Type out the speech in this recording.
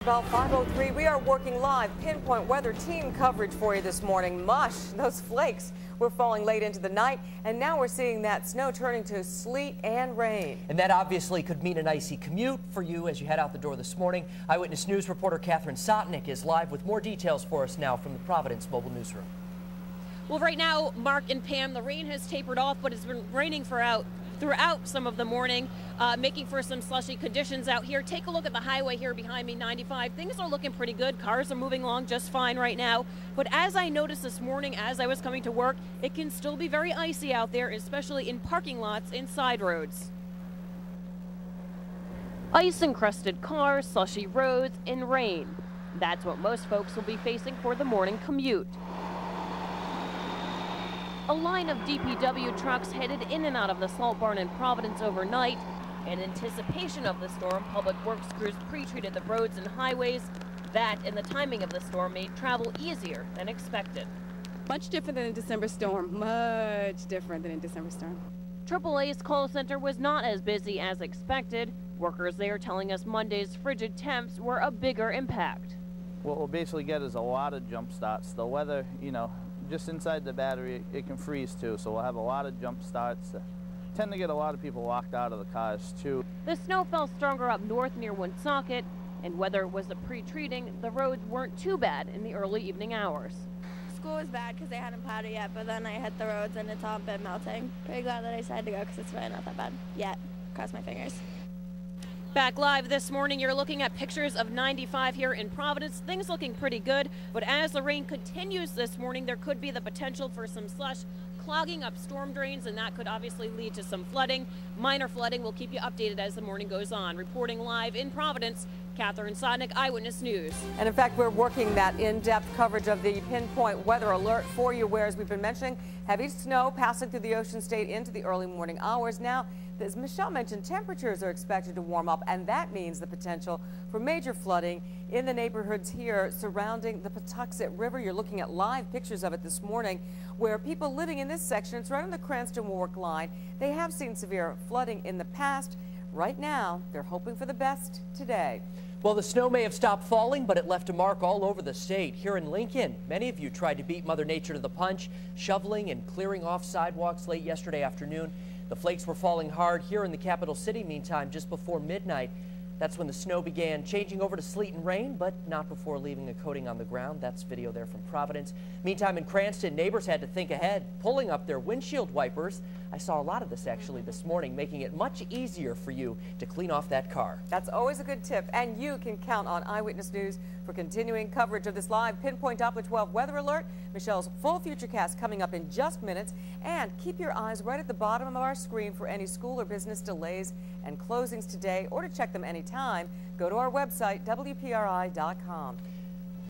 About 5:03, we are working live pinpoint weather team coverage for you this morning. Mush, those flakes were falling late into the night, and now we're seeing that snow turning to sleet and rain. And that obviously could mean an icy commute for you as you head out the door this morning. Eyewitness News reporter Catherine Sotnick is live with more details for us now from the Providence Mobile Newsroom. Well, right now, Mark and Pam, the rain has tapered off, but it's been raining throughout some of the morning, making for some slushy conditions out here. Take a look at the highway here behind me, 95. Things are looking pretty good. Cars are moving along just fine right now. But as I noticed this morning as I was coming to work, it can still be very icy out there, especially in parking lots and side roads. Ice-encrusted cars, slushy roads, and rain. That's what most folks will be facing for the morning commute. A line of DPW trucks headed in and out of the salt barn in Providence overnight. In anticipation of the storm, public works crews pre-treated the roads and highways. That and the timing of the storm made travel easier than expected. Much different than a December storm. Much different than a December storm. AAA's call center was not as busy as expected. Workers there telling us Monday's frigid temps were a bigger impact. What we'll basically get is a lot of jump starts. The weather, just inside the battery, it can freeze too, so we'll have a lot of jump starts. Tend to get a lot of people locked out of the cars too. The snow fell stronger up north near Woonsocket, and weather was a pre-treating. The roads weren't too bad in the early evening hours. School was bad because they hadn't plowed it yet, but then I hit the roads and it's all been melting. Pretty glad that I decided to go because it's really not that bad yet. Cross my fingers. Back live this morning, you're looking at pictures of 95 here in Providence. Things looking pretty good, but as the rain continues this morning, there could be the potential for some slush clogging up storm drains, and that could obviously lead to some flooding. Minor flooding. We'll keep you updated as the morning goes on. Reporting live in Providence, Catherine Sotnick, Eyewitness News. And in fact, we're working that in-depth coverage of the pinpoint weather alert for you, where, as we've been mentioning, heavy snow passing through the Ocean State into the early morning hours. Now, as Michelle mentioned, temperatures are expected to warm up, and that means the potential for major flooding in the neighborhoods here surrounding the Patuxent River. You're looking at live pictures of it this morning, where people living in this section, it's right on the Cranston-Warwick line, they have seen severe flooding in the past. Right now, they're hoping for the best today. Well, the snow may have stopped falling, but it left a mark all over the state. Here in Lincoln, many of you tried to beat Mother Nature to the punch, shoveling and clearing off sidewalks late yesterday afternoon. The flakes were falling hard here in the capital city, meantime, just before midnight. That's when the snow began changing over to sleet and rain, but not before leaving a coating on the ground. That's video there from Providence. Meantime, in Cranston, neighbors had to think ahead, pulling up their windshield wipers. I saw a lot of this actually this morning, making it much easier for you to clean off that car. That's always a good tip, and you can count on Eyewitness News for continuing coverage of this live pinpoint Doppler 12 weather alert. Michelle's full futurecast coming up in just minutes, and keep your eyes right at the bottom of our screen for any school or business delays and closings today, or to check them anytime, go to our website, WPRI.com.